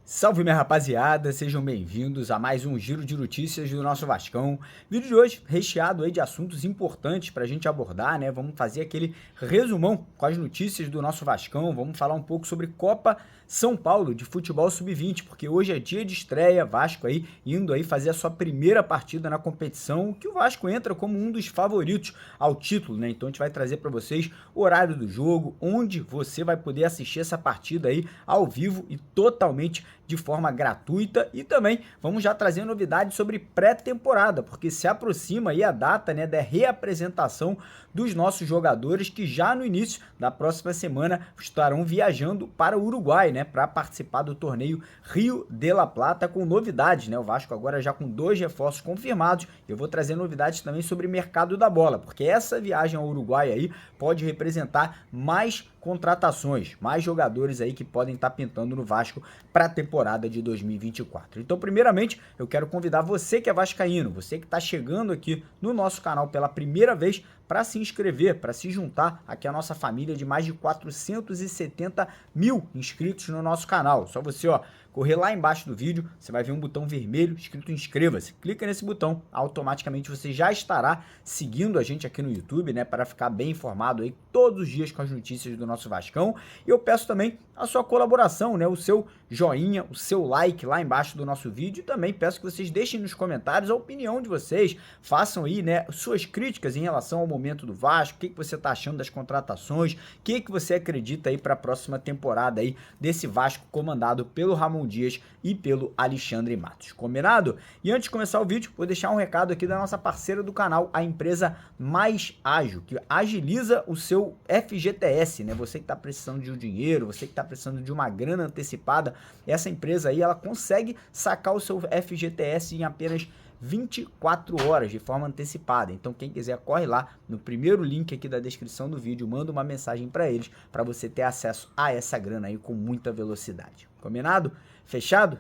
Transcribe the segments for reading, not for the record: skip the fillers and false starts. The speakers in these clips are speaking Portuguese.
Salve, minha rapaziada, sejam bem-vindos a mais um giro de notícias do nosso Vascão. Vídeo de hoje recheado aí de assuntos importantes para a gente abordar, né? Vamos fazer aquele resumão com as notícias do nosso Vascão, vamos falar um pouco sobre Copa São Paulo de futebol sub-20, porque hoje é dia de estreia, Vasco aí indo aí fazer a sua primeira partida na competição, que o Vasco entra como um dos favoritos ao título, né? Então a gente vai trazer para vocês o horário do jogo, onde você vai poder assistir essa partida aí ao vivo e totalmente de forma gratuita, e também vamos já trazer novidades sobre pré-temporada, porque se aproxima aí a data, né, da reapresentação dos nossos jogadores que já no início da próxima semana estarão viajando para o Uruguai, né, para participar do torneio Rio de la Plata com novidades, né? O Vasco agora já com 2 reforços confirmados. Eu vou trazer novidades também sobre o mercado da bola, porque essa viagem ao Uruguai aí pode representar mais contratações, mais jogadores aí que podem estar pintando no Vasco para a temporada de 2024. Então, primeiramente, eu quero convidar você que é vascaíno, você que está chegando aqui no nosso canal pela primeira vez, para se inscrever, para se juntar aqui à nossa família de mais de 470 mil inscritos no nosso canal. Só você, ó, correr lá embaixo do vídeo, você vai ver um botão vermelho escrito inscreva-se. Clica nesse botão, automaticamente você já estará seguindo a gente aqui no YouTube, né, para ficar bem informado aí todos os dias com as notícias do nosso Vascão. E eu peço também a sua colaboração, né, o seu joinha, o seu like lá embaixo do nosso vídeo, e também peço que vocês deixem nos comentários a opinião de vocês, façam aí, né, suas críticas em relação ao momento do Vasco, o que você está achando das contratações, o que você acredita aí para a próxima temporada aí desse Vasco comandado pelo Ramon Dias e pelo Alexandre Matos. Combinado? E antes de começar o vídeo, vou deixar um recado aqui da nossa parceira do canal, a empresa Mais Ágil, que agiliza o seu FGTS, né? Você que está precisando de um dinheiro, você que está precisando de uma grana antecipada, essa empresa aí, ela consegue sacar o seu FGTS em apenas 24 horas de forma antecipada. Então quem quiser corre lá no primeiro link aqui da descrição do vídeo, manda uma mensagem para eles para você ter acesso a essa grana aí com muita velocidade. Combinado? Fechado?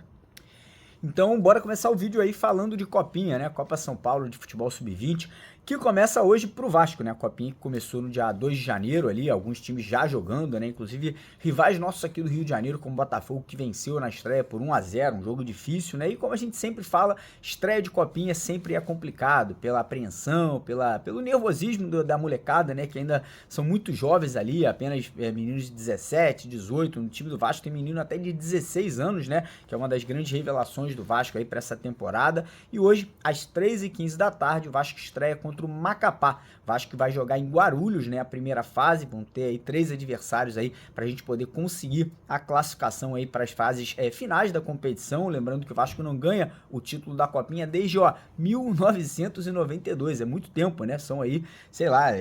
Então bora começar o vídeo aí falando de Copinha, né? Copa São Paulo de futebol sub-20, que começa hoje pro Vasco, né? A Copinha que começou no dia 2 de janeiro ali, alguns times já jogando, né? Inclusive rivais nossos aqui do Rio de Janeiro, como o Botafogo, que venceu na estreia por 1-0, um jogo difícil, né? E como a gente sempre fala, estreia de Copinha sempre é complicado, pela apreensão, pelo nervosismo da molecada, né? Que ainda são muito jovens ali, apenas meninos de 17, 18, no time do Vasco tem menino até de 16 anos, né? Que é uma das grandes revelações do Vasco aí para essa temporada. E hoje, às 3h15 da tarde, o Vasco estreia contra o Macapá. Vasco que vai jogar em Guarulhos, né, a primeira fase. Vão ter aí 3 adversários aí para a gente poder conseguir a classificação aí para as fases finais da competição. Lembrando que o Vasco não ganha o título da Copinha desde 1992. É muito tempo, né? São aí, sei lá,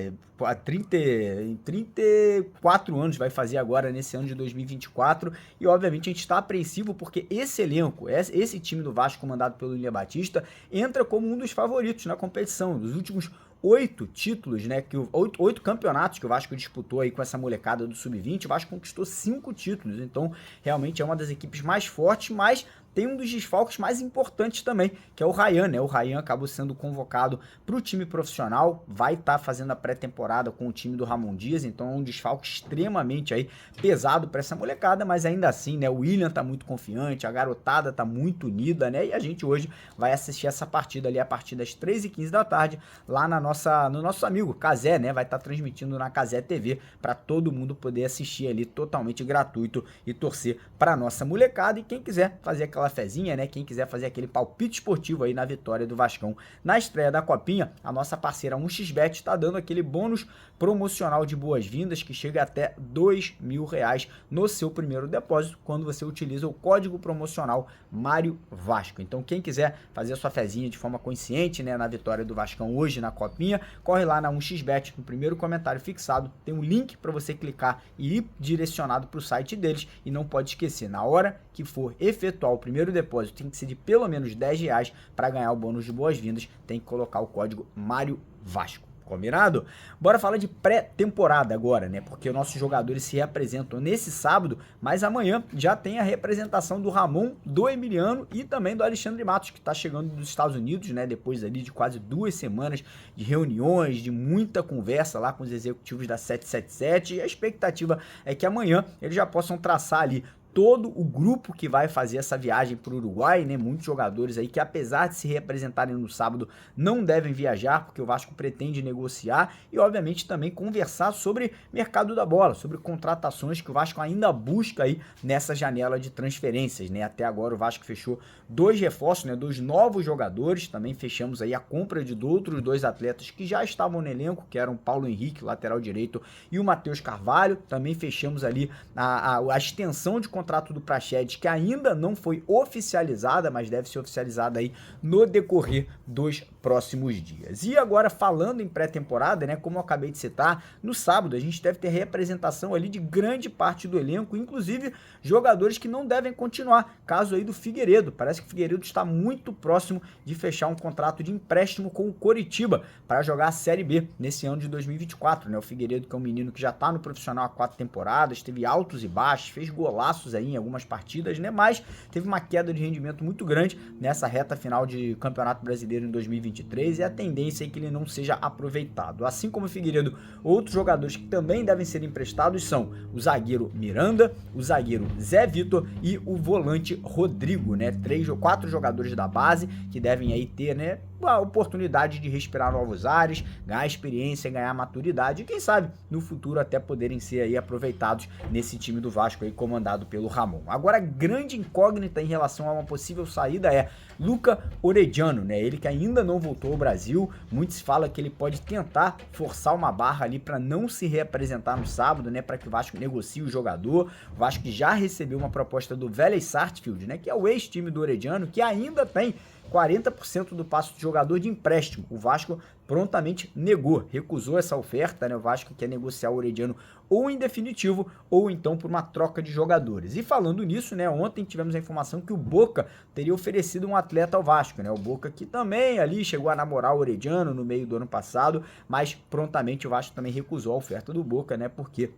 34 anos vai fazer agora nesse ano de 2024. E obviamente a gente está apreensivo porque esse elenco, esse time do Vasco comandado pelo William Batista, entra como um dos favoritos na competição. Dos últimos 8 títulos, né, 8 campeonatos que o Vasco disputou aí com essa molecada do Sub-20, o Vasco conquistou 5 títulos, então realmente é uma das equipes mais fortes, mas tem um dos desfalques mais importantes também, que é o Ryan, né? O Ryan acabou sendo convocado para o time profissional, vai estar fazendo a pré-temporada com o time do Ramon Dias, então é um desfalque extremamente aí pesado para essa molecada, mas ainda assim, né? O William tá muito confiante, a garotada tá muito unida, né? E a gente hoje vai assistir essa partida ali a partir das 3h15 da tarde, lá no nosso amigo Cazé, né? Vai estar transmitindo na Cazé TV para todo mundo poder assistir ali totalmente gratuito e torcer para nossa molecada. E quem quiser fazer aquela fezinha, né? Quem quiser fazer aquele palpite esportivo aí na vitória do Vascão na estreia da Copinha, a nossa parceira 1xBet está dando aquele bônus promocional de boas-vindas que chega até R$2.000 no seu primeiro depósito quando você utiliza o código promocional Mário Vasco. Então quem quiser fazer a sua fezinha de forma consciente, né, na vitória do Vascão hoje na Copinha, corre lá na 1xBet, no primeiro comentário fixado, tem um link para você clicar e ir direcionado para o site deles. E não pode esquecer, na hora que for efetuar o primeiro depósito, tem que ser de pelo menos R$10 para ganhar o bônus de boas-vindas, tem que colocar o código Mário Vasco. Combinado? Bora falar de pré-temporada agora, né? Porque nossos jogadores se reapresentam nesse sábado, mas amanhã já tem a representação do Ramon, do Emiliano e também do Alexandre Matos, que está chegando dos Estados Unidos, né? Depois ali de quase 2 semanas de reuniões, de muita conversa lá com os executivos da 777. E a expectativa é que amanhã eles já possam traçar ali todo o grupo que vai fazer essa viagem para o Uruguai, né? Muitos jogadores aí que, apesar de se representarem no sábado, não devem viajar, porque o Vasco pretende negociar e, obviamente, também conversar sobre mercado da bola, sobre contratações que o Vasco ainda busca aí nessa janela de transferências, né? Até agora o Vasco fechou 2 reforços, né? 2 novos jogadores, também fechamos aí a compra de outros 2 atletas que já estavam no elenco, que eram o Paulo Henrique, lateral direito, e o Matheus Carvalho. Também fechamos ali a extensão de contrato do Praxedes, que ainda não foi oficializada, mas deve ser oficializada aí no decorrer dos próximos dias. E agora, falando em pré-temporada, né, como eu acabei de citar, no sábado a gente deve ter representação ali de grande parte do elenco, inclusive jogadores que não devem continuar, caso aí do Figueiredo. Parece que o Figueiredo está muito próximo de fechar um contrato de empréstimo com o Coritiba para jogar a Série B nesse ano de 2024, né? O Figueiredo, que é um menino que já está no profissional há 4 temporadas, teve altos e baixos, fez golaços aí em algumas partidas, né? Mas teve uma queda de rendimento muito grande nessa reta final de Campeonato Brasileiro em 2023 e a tendência é que ele não seja aproveitado. Assim como o Figueiredo, outros jogadores que também devem ser emprestados são o zagueiro Miranda, o zagueiro Zé Vitor e o volante Rodrigo, né? 4 jogadores da base que devem aí ter, né, a oportunidade de respirar novos ares, ganhar experiência, ganhar maturidade e quem sabe no futuro até poderem ser aí aproveitados nesse time do Vasco aí comandado pelo Ramon. Agora, a grande incógnita em relação a uma possível saída é Luca Orediano, né? Ele que ainda não voltou ao Brasil, muitos falam que ele pode tentar forçar uma barra ali para não se reapresentar no sábado, né? Para que o Vasco negocie o jogador. O Vasco já recebeu uma proposta do Vélez Sarsfield, né? Que é o ex-time do Orediano, que ainda tem 40% do passe do jogador de empréstimo. O Vasco prontamente negou, recusou essa oferta, né? O Vasco quer negociar o Orediano ou em definitivo ou então por uma troca de jogadores. E falando nisso, né, ontem tivemos a informação que o Boca teria oferecido um atleta ao Vasco, né? O Boca que também ali chegou a namorar o Orediano no meio do ano passado, mas prontamente o Vasco também recusou a oferta do Boca, né? Porque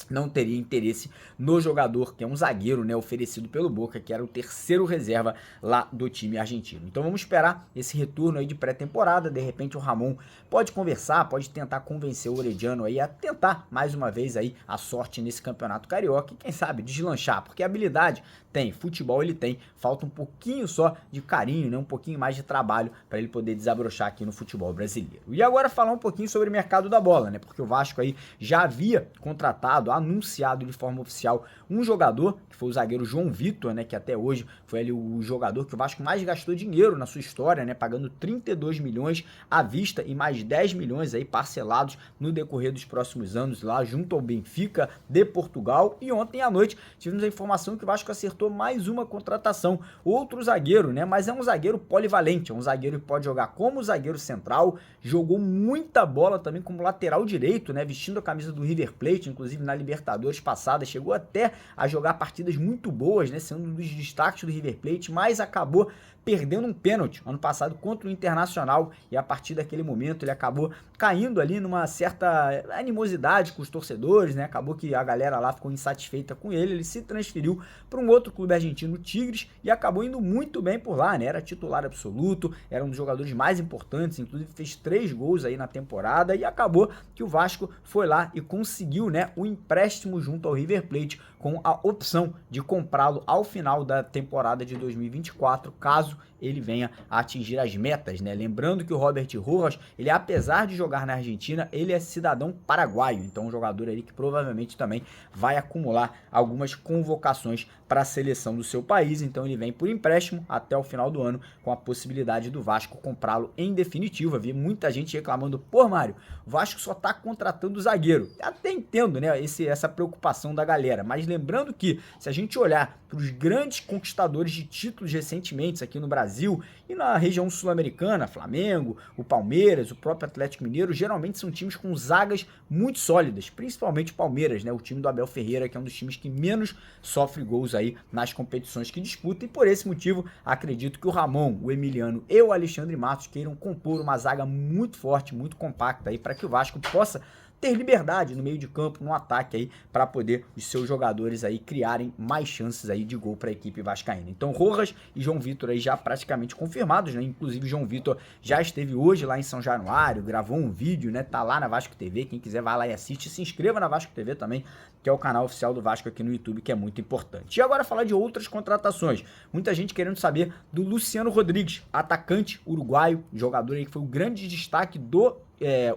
não teria interesse no jogador, que é um zagueiro, né, oferecido pelo Boca, que era o terceiro reserva lá do time argentino. Então vamos esperar esse retorno aí de pré-temporada. De repente o Ramon pode conversar, pode tentar convencer o Orediano aí a tentar mais uma vez aí a sorte nesse campeonato carioca e quem sabe deslanchar, porque habilidade tem, futebol ele tem, falta um pouquinho só de carinho, né, um pouquinho mais de trabalho para ele poder desabrochar aqui no futebol brasileiro. E agora falar um pouquinho sobre o mercado da bola, né, porque o Vasco aí já havia contratado, anunciado de forma oficial um jogador, que foi o zagueiro João Vitor, né, que até hoje foi ali o jogador que o Vasco mais gastou dinheiro na sua história, né, pagando 32 milhões à vista e mais 10 milhões aí parcelados no decorrer dos próximos anos lá junto ao Benfica de Portugal. E ontem à noite tivemos a informação que o Vasco acertou mais uma contratação, outro zagueiro, né, mas é um zagueiro polivalente, é um zagueiro que pode jogar como zagueiro central, jogou muita bola também como lateral direito, né, vestindo a camisa do River Plate, inclusive na Libertadores passada, chegou até a jogar partidas muito boas, né, sendo um dos destaques do River Plate, mas acabou perdendo um pênalti ano passado contra o Internacional e a partir daquele momento ele acabou caindo ali numa certa animosidade com os torcedores, né? Acabou que a galera lá ficou insatisfeita com ele se transferiu para um outro clube argentino, o Tigres, e acabou indo muito bem por lá, né? Era titular absoluto, era um dos jogadores mais importantes, inclusive fez 3 gols aí na temporada e acabou que o Vasco foi lá e conseguiu, né, o empréstimo junto ao River Plate com a opção de comprá-lo ao final da temporada de 2024, caso ele venha a atingir as metas, né? Lembrando que o Robert Rojas, ele apesar de jogar na Argentina, ele é cidadão paraguaio, então um jogador ali que provavelmente também vai acumular algumas convocações para a seleção do seu país, então ele vem por empréstimo até o final do ano com a possibilidade do Vasco comprá-lo em definitivo. Havia muita gente reclamando, pô Mário, o Vasco só tá contratando zagueiro. Até entendo, né, essa preocupação da galera. Mas lembrando que, se a gente olhar para os grandes conquistadores de títulos recentemente aqui no Brasil e na região sul-americana, Flamengo, o Palmeiras, o próprio Atlético Mineiro, geralmente são times com zagas muito sólidas, principalmente o Palmeiras, né? O time do Abel Ferreira, que é um dos times que menos sofre gols aí nas competições que disputa, e por esse motivo acredito que o Ramon, o Emiliano e o Alexandre Matos queiram compor uma zaga muito forte, muito compacta aí, para que o Vasco possa ter liberdade no meio de campo, no ataque aí, para poder os seus jogadores aí criarem mais chances aí de gol para a equipe vascaína. Então, Rojas e João Vitor aí já praticamente confirmados, né? Inclusive, João Vitor já esteve hoje lá em São Januário, gravou um vídeo, né? Tá lá na Vasco TV, quem quiser vai lá e assiste, se inscreva na Vasco TV também, que é o canal oficial do Vasco aqui no YouTube, que é muito importante. E agora falar de outras contratações. Muita gente querendo saber do Luciano Rodrigues, atacante uruguaio, jogador aí que foi o grande destaque do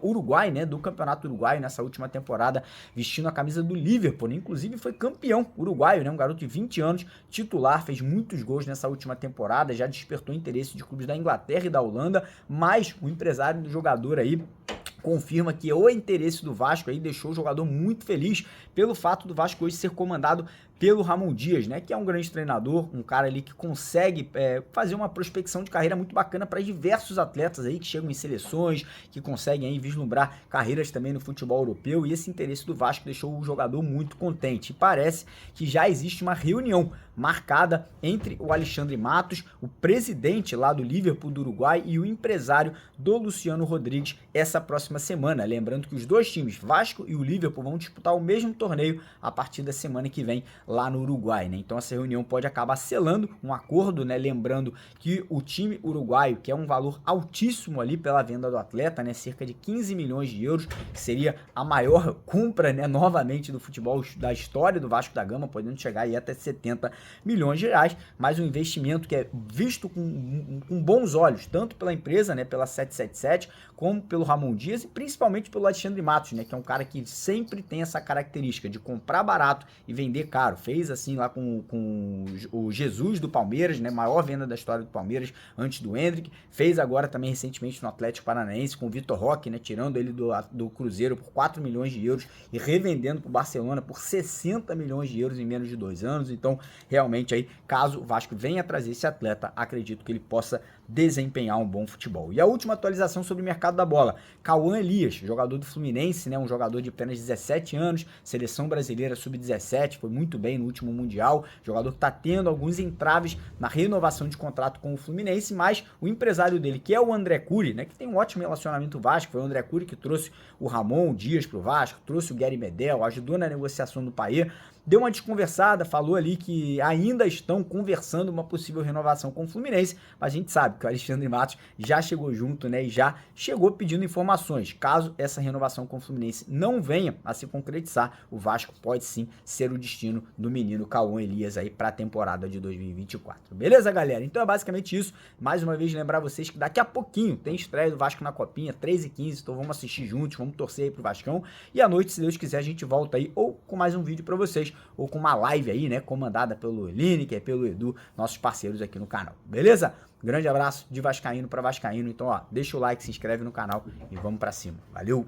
Uruguai, né, do Campeonato Uruguaio nessa última temporada, vestindo a camisa do Liverpool, né? Inclusive foi campeão uruguaio, né, um garoto de 20 anos, titular, fez muitos gols nessa última temporada, já despertou interesse de clubes da Inglaterra e da Holanda, mas o empresário do jogador aí confirma que o interesse do Vasco aí deixou o jogador muito feliz pelo fato do Vasco hoje ser comandado pelo Ramon Dias, né, que é um grande treinador, um cara ali que consegue fazer uma prospecção de carreira muito bacana para diversos atletas aí que chegam em seleções, que conseguem aí vislumbrar carreiras também no futebol europeu, e esse interesse do Vasco deixou o jogador muito contente. E parece que já existe uma reunião marcada entre o Alexandre Matos, o presidente lá do Liverpool do Uruguai, e o empresário do Luciano Rodrigues essa próxima semana. Lembrando que os dois times, Vasco e o Liverpool, vão disputar o mesmo torneio a partir da semana que vem lá no Uruguai, né? Então essa reunião pode acabar selando um acordo, né? Lembrando que o time uruguaio, que é um valor altíssimo ali pela venda do atleta, né? Cerca de 15 milhões de euros, que seria a maior compra, né? Novamente do futebol da história do Vasco da Gama, podendo chegar aí até 70 milhões de reais, mas um investimento que é visto com bons olhos, tanto pela empresa, né? Pela 777, como pelo Ramon Dias e principalmente pelo Alexandre Matos, né? Que é um cara que sempre tem essa característica de comprar barato e vender caro. Fez assim lá com o Jesus do Palmeiras, né? Maior venda da história do Palmeiras antes do Endrick. Fez agora também recentemente no Atlético Paranaense com o Vitor Roque, né? Tirando ele do Cruzeiro por 4 milhões de euros e revendendo para o Barcelona por 60 milhões de euros em menos de 2 anos. Então, realmente aí, caso o Vasco venha trazer esse atleta, acredito que ele possa desempenhar um bom futebol. E a última atualização sobre o mercado da bola. Cauã Elias, jogador do Fluminense, né? Um jogador de apenas 17 anos, seleção brasileira sub-17, foi muito bem no último Mundial, jogador que está tendo alguns entraves na renovação de contrato com o Fluminense, mas o empresário dele, que é o André Cury, né, que tem um ótimo relacionamento com o Vasco, foi o André Cury que trouxe o Ramon Dias para o Vasco, trouxe o Gary Medel, ajudou na negociação do Payet, deu uma desconversada, falou ali que ainda estão conversando uma possível renovação com o Fluminense, mas a gente sabe que o Alexandre Matos já chegou junto, né, e já chegou pedindo informações. Caso essa renovação com o Fluminense não venha a se concretizar, o Vasco pode sim ser o destino do menino Cauã Elias aí para a temporada de 2024. Beleza, galera? Então é basicamente isso. Mais uma vez lembrar vocês que daqui a pouquinho tem estreia do Vasco na Copinha, 13h15, então vamos assistir juntos, vamos torcer aí pro Vascão, e à noite, se Deus quiser, a gente volta aí ou com mais um vídeo para vocês, ou com uma live aí, né, comandada pelo Lineker, pelo Edu, nossos parceiros aqui no canal, beleza? Grande abraço de vascaíno para vascaíno, então ó, deixa o like, se inscreve no canal e vamos para cima, valeu!